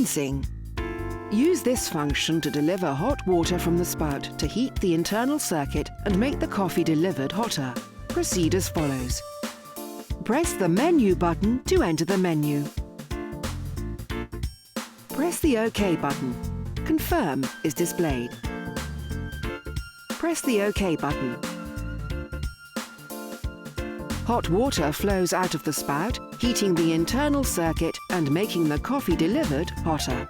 Rinsing. Use this function to deliver hot water from the spout to heat the internal circuit and make the coffee delivered hotter. Proceed as follows. Press the Menu button to enter the menu. Press the OK button. Confirm is displayed. Press the OK button. Hot water flows out of the spout, heating the internal circuit and making the coffee delivered hotter.